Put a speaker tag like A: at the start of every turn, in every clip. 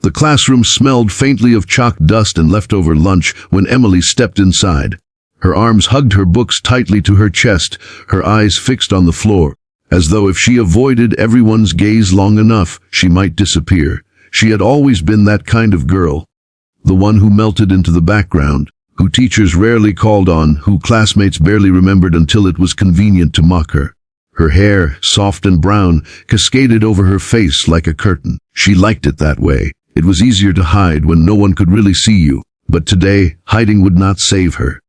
A: The classroom smelled faintly of chalk dust and leftover lunch when Emily stepped inside. Her arms hugged her books tightly to her chest, her eyes fixed on the floor, as though if she avoided everyone's gaze long enough, she might disappear. She had always been that kind of girl, the one who melted into the background, who teachers rarely called on, who classmates barely remembered until it was convenient to mock her. Her hair, soft and brown, cascaded over her face like a curtain. She liked it that way. It was easier to hide when no one could really see you. But today, hiding would not save her.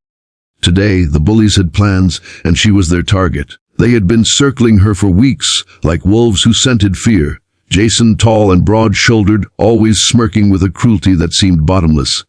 A: Today, the bullies had plans, and she was their target. They had been circling her for weeks, like wolves who scented fear. Jason, tall and broad-shouldered, always smirking with a cruelty that seemed bottomless.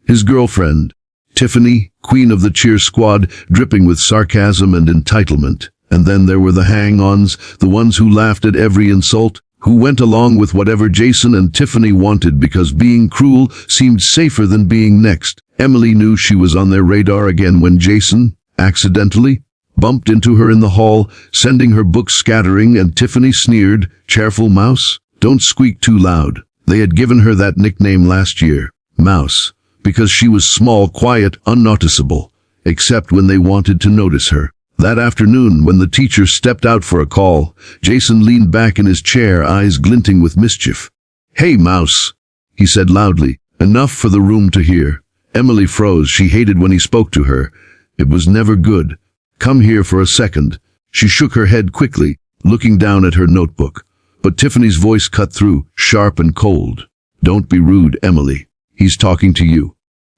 A: His girlfriend, Tiffany, queen of the cheer squad, dripping with sarcasm and entitlement. And then there were the hang-ons, the ones who laughed at every insult, who went along with whatever Jason and Tiffany wanted because being cruel seemed safer than being next. Emily knew she was on their radar again when Jason, accidentally, bumped into her in the hall, sending her books scattering, and Tiffany sneered, "Careful, Mouse. Don't squeak too loud." They had given her that nickname last year, Mouse, because she was small, quiet, unnoticeable, except when they wanted to notice her. That afternoon, when the teacher stepped out for a call, Jason leaned back in his chair, eyes glinting with mischief. "Hey, Mouse," he said loudly, enough for the room to hear. Emily froze. She hated when he spoke to her. It was never good. "Come here for a second." She shook her head quickly, looking down at her notebook. But Tiffany's voice cut through, sharp and cold. "Don't be rude, Emily. He's talking to you."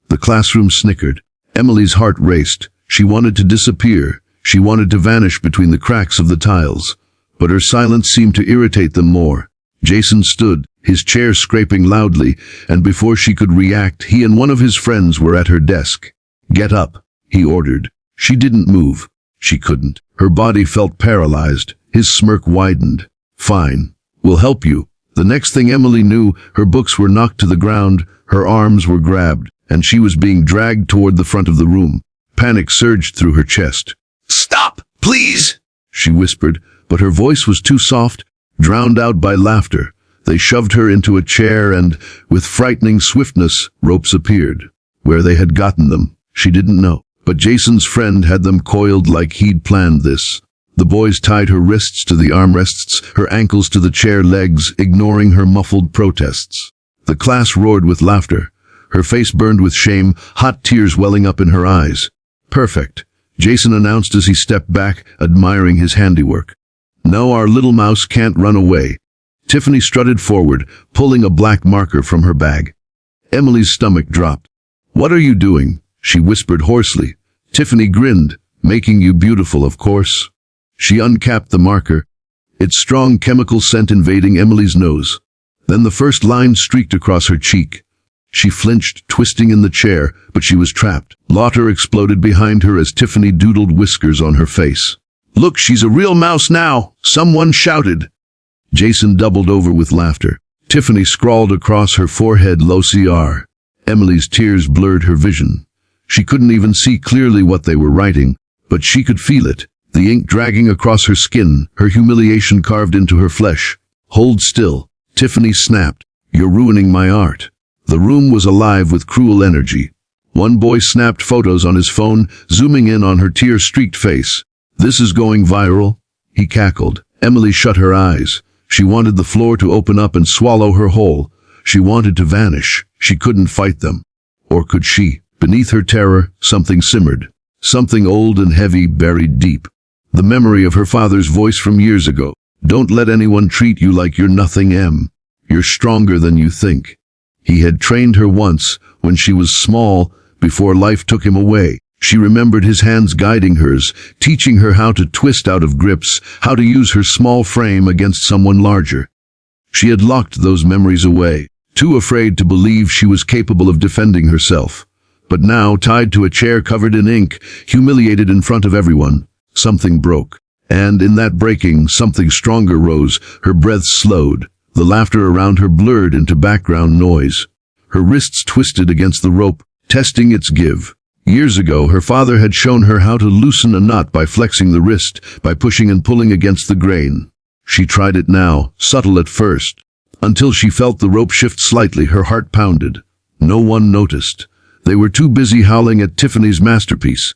A: The classroom snickered. Emily's heart raced. She wanted to disappear. She wanted to vanish between the cracks of the tiles. But her silence seemed to irritate them more. Jason stood, his chair scraping loudly, and before she could react, he and one of his friends were at her desk. "Get up," he ordered. She didn't move. She couldn't. Her body felt paralyzed. His smirk widened. "Fine. We'll help you." The next thing Emily knew, her books were knocked to the ground, her arms were grabbed, and she was being dragged toward the front of the room. Panic surged through her chest. "Stop, please," she whispered, but her voice was too soft, drowned out by laughter. They shoved her into a chair and, with frightening swiftness, ropes appeared. Where they had gotten them, she didn't know. But Jason's friend had them coiled like he'd planned this. The boys tied her wrists to the armrests, her ankles to the chair legs, ignoring her muffled protests. The class roared with laughter. Her face burned with shame, hot tears welling up in her eyes. "Perfect," Jason announced as he stepped back, admiring his handiwork. "No, our little mouse can't run away." Tiffany strutted forward, pulling a black marker from her bag. Emily's stomach dropped. "What are you doing?" she whispered hoarsely. Tiffany grinned. "Making you beautiful, of course." She uncapped the marker, its strong chemical scent invading Emily's nose. Then the first line streaked across her cheek. She flinched, twisting in the chair, but she was trapped. Laughter exploded behind her as Tiffany doodled whiskers on her face. "Look, she's a real mouse now!" someone shouted. Jason doubled over with laughter. Tiffany scrawled across her forehead, "Low CR." Emily's tears blurred her vision. She couldn't even see clearly what they were writing, but she could feel it, the ink dragging across her skin, her humiliation carved into her flesh. "Hold still," Tiffany snapped. "You're ruining my art." The room was alive with cruel energy. One boy snapped photos on his phone, zooming in on her tear-streaked face. "This is going viral," he cackled. Emily shut her eyes. She wanted the floor to open up and swallow her whole. She wanted to vanish. She couldn't fight them. Or could she? Beneath her terror, something simmered. Something old and heavy, buried deep. The memory of her father's voice from years ago. "Don't let anyone treat you like you're nothing, Em. You're stronger than you think." He had trained her once, when she was small, before life took him away. She remembered his hands guiding hers, teaching her how to twist out of grips, how to use her small frame against someone larger. She had locked those memories away, too afraid to believe she was capable of defending herself. But now, tied to a chair covered in ink, humiliated in front of everyone, something broke. And in that breaking, something stronger rose. Her breath slowed. The laughter around her blurred into background noise. Her wrists twisted against the rope, testing its give. Years ago, her father had shown her how to loosen a knot by flexing the wrist, by pushing and pulling against the grain. She tried it now, subtle at first. Until she felt the rope shift slightly, her heart pounded. No one noticed. They were too busy howling at Tiffany's masterpiece.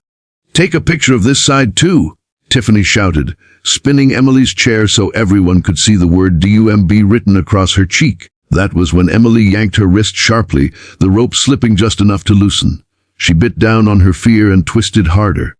A: "Take a picture of this side too," Tiffany shouted, spinning Emily's chair so everyone could see the word DUMB written across her cheek. That was when Emily yanked her wrist sharply, the rope slipping just enough to loosen. She bit down on her fear and twisted harder.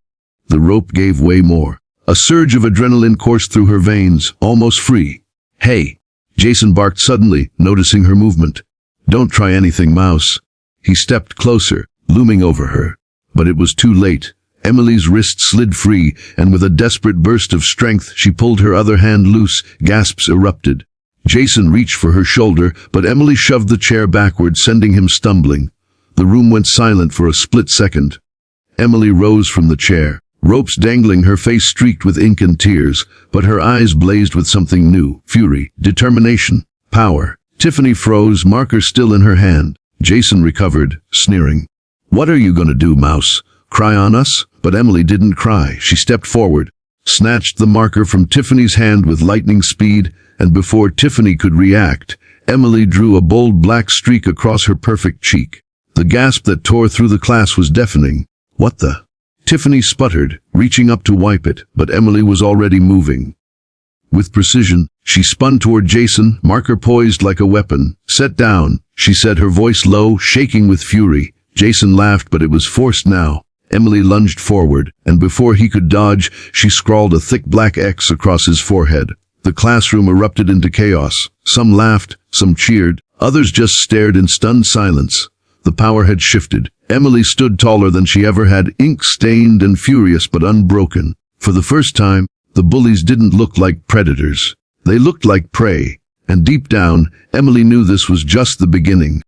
A: The rope gave way more. A surge of adrenaline coursed through her veins, almost free. "Hey!" Jason barked suddenly, noticing her movement. "Don't try anything, Mouse." He stepped closer, looming over her. But it was too late. Emily's wrist slid free, and with a desperate burst of strength, she pulled her other hand loose. Gasps erupted. Jason reached for her shoulder, but Emily shoved the chair backward, sending him stumbling. The room went silent for a split second. Emily rose from the chair, ropes dangling, her face streaked with ink and tears, but her eyes blazed with something new: fury, determination, power. Tiffany froze, marker still in her hand. Jason recovered, sneering. "What are you gonna do, Mouse? Cry on us?" But Emily didn't cry. She stepped forward, snatched the marker from Tiffany's hand with lightning speed, and before Tiffany could react, Emily drew a bold black streak across her perfect cheek. The gasp that tore through the class was deafening. "What the?" Tiffany sputtered, reaching up to wipe it, but Emily was already moving. With precision, she spun toward Jason, marker poised like a weapon. "Set down," she said, her voice low, shaking with fury. Jason laughed, but it was forced now. Emily lunged forward, and before he could dodge, she scrawled a thick black X across his forehead. The classroom erupted into chaos. Some laughed, some cheered, others just stared in stunned silence. The power had shifted. Emily stood taller than she ever had, ink-stained and furious but unbroken. For the first time, the bullies didn't look like predators. They looked like prey. And deep down, Emily knew this was just the beginning.